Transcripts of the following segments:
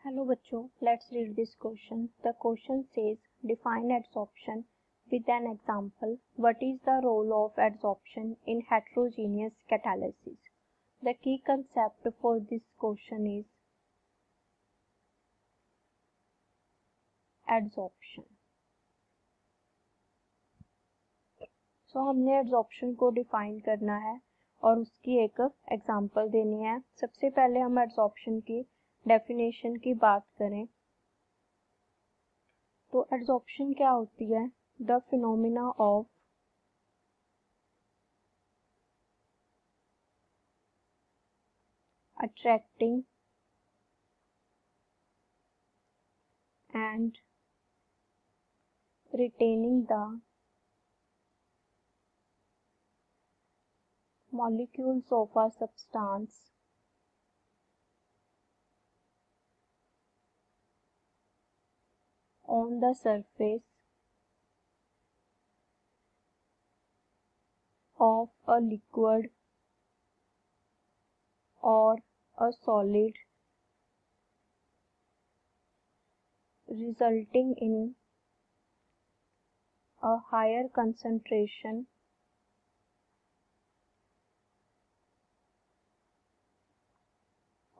Hello बच्चों, let's read this question. The question says define adsorption with an example. What is the role of adsorption in heterogeneous catalysis? The key concept for this question is adsorption. So हमने adsorption को define करना है और उसकी एक example देनी है. सबसे पहले हम adsorption की डेफिनेशन की बात करें तो एडसॉर्प्शन क्या होती है? The phenomena of attracting and retaining the molecules of a substance on the surface of a liquid or a solid, resulting in a higher concentration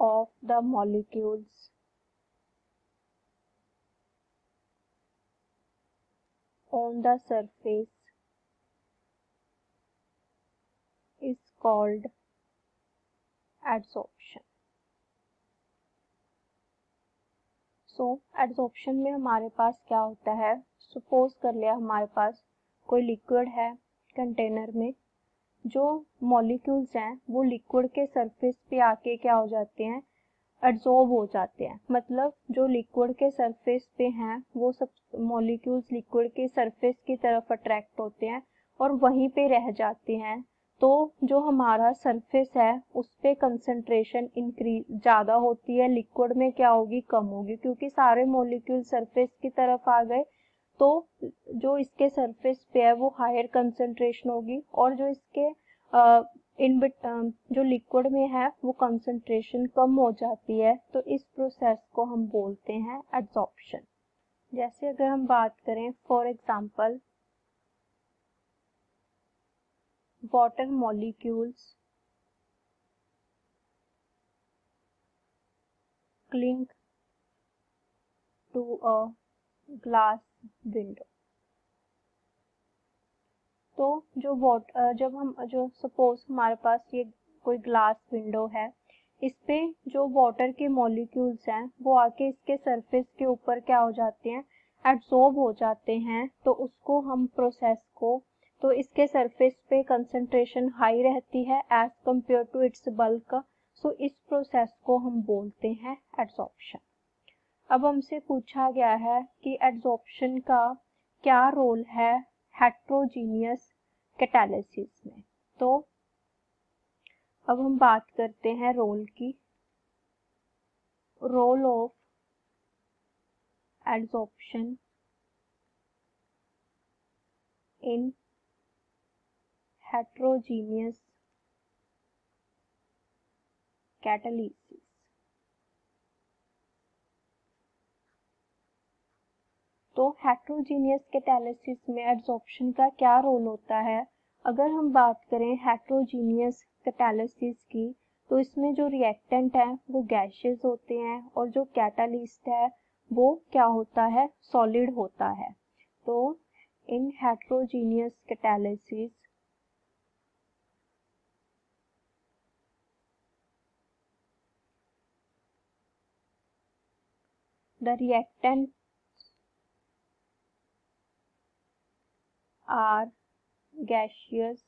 of the molecules on the surface is called adsorption. So adsorption में हमारे पास क्या होता है? Suppose कर लिया हमारे पास कोई liquid है कंटेनर में, जो मॉलिक्यूल्स हैं वो लिक्विड के सरफेस पे आके क्या हो जाते हैं? एब्जॉर्ब हो जाते हैं. मतलब जो लिक्विड के सरफेस पे हैं वो सब मॉलिक्यूल्स लिक्विड के सरफेस की तरफ अट्रैक्ट होते हैं और वहीं पे रह जाते हैं. तो जो हमारा सरफेस है उस पे कंसंट्रेशन इंक्रीज ज़्यादा होती है, लिक्विड में क्या होगी? कम होगी, क्योंकि सारे मॉलिक्यूल सरफेस की तरफ आ गए. तो जो इसके सरफेस पे है वो हायर कंसंट्रेशन होगी और जो इसके जो लिक्विड में है वो कंसंट्रेशन कम हो जाती है. तो इस प्रोसेस को हम बोलते हैं एडसॉर्प्शन. जैसे अगर हम बात करें for example water molecules cling to a glass window. तो जो सपोज हमारे पास ये कोई ग्लास विंडो है, इस पे जो वाटर के मॉलिक्यूल्स हैं वो आके इसके सरफेस के ऊपर क्या हो जाते हैं? एब्जॉर्ब हो जाते हैं. तो उसको हम प्रोसेस को, तो इसके सरफेस पे कंसंट्रेशन हाई रहती है as compare to its bulk. So इस प्रोसेस को हम बोलते हैं एडसॉर्प्शन. अब हमसे पूछा गया है कि एडसॉर्प्शन का क्या रोल है हेट्रोजीनियस कैटालिसिस में. तो अब हम बात करते हैं रोल की. Role of adsorption in heterogeneous catalysis. तो हेट्रोजीनियस कैटालिसिस में एडसॉर्प्शन का क्या रोल होता है? अगर हम बात करें हेट्रोजीनियस कैटालिसिस की तो इसमें जो रिएक्टेंट है वो गैसेस होते हैं और जो कैटालिस्ट है वो क्या होता है? सॉलिड होता है. तो in heterogeneous catalysis the reactant are gaseous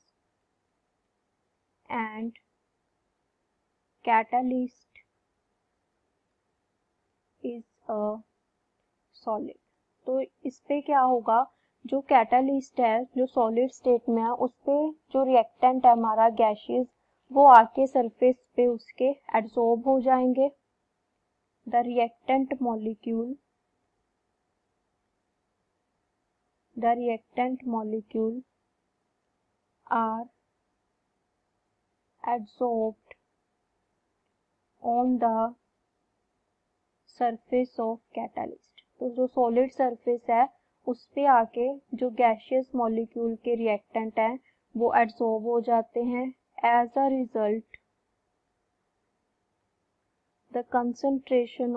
and catalyst is a solid. तो इस पे क्या होगा? जो कैटालिस्ट है जो सॉलिड स्टेट में है उस पे जो रिएक्टेंट है हमारा गैसियस वो आके सरफेस पे उसके एब्जॉर्ब हो जाएंगे. The reactant molecule are adsorbed on the surface of catalyst. तो जो सॉलिड सरफेस है उस पे आके जो गैशियस मॉलिक्यूल के रिएक्टेंट हैं वो एब्सॉर्ब हो जाते हैं। As a result the concentration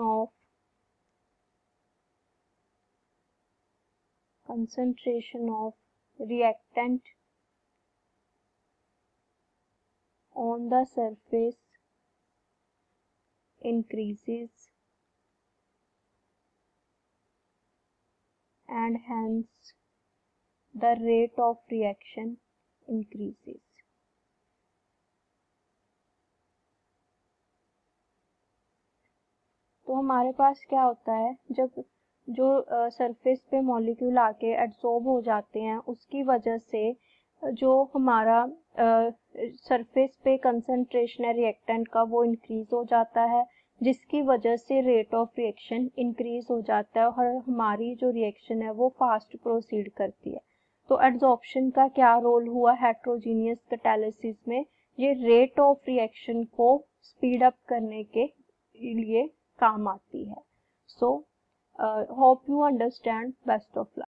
of reactant on the surface increases and hence the rate of reaction increases। तो हमारे पास क्या होता है, जब जो सरफेस पे मॉलिक्यूल आके एब्सॉर्ब हो जाते हैं उसकी वजह से जो हमारा सरफेस पे कंसंट्रेशन है रिएक्टेंट का वो इंक्रीज हो जाता है, जिसकी वजह से रेट ऑफ रिएक्शन इंक्रीज हो जाता है और हमारी जो रिएक्शन है वो फास्ट प्रोसीड करती है। तो एड्सॉर्प्शन का क्या रोल हुआ हेट्रोजीनियस कैटालिसिस में, ये रेट ऑफ रिएक्शन को स्पीड अप करने के लिए काम आती है। So hope you understand. Best of luck.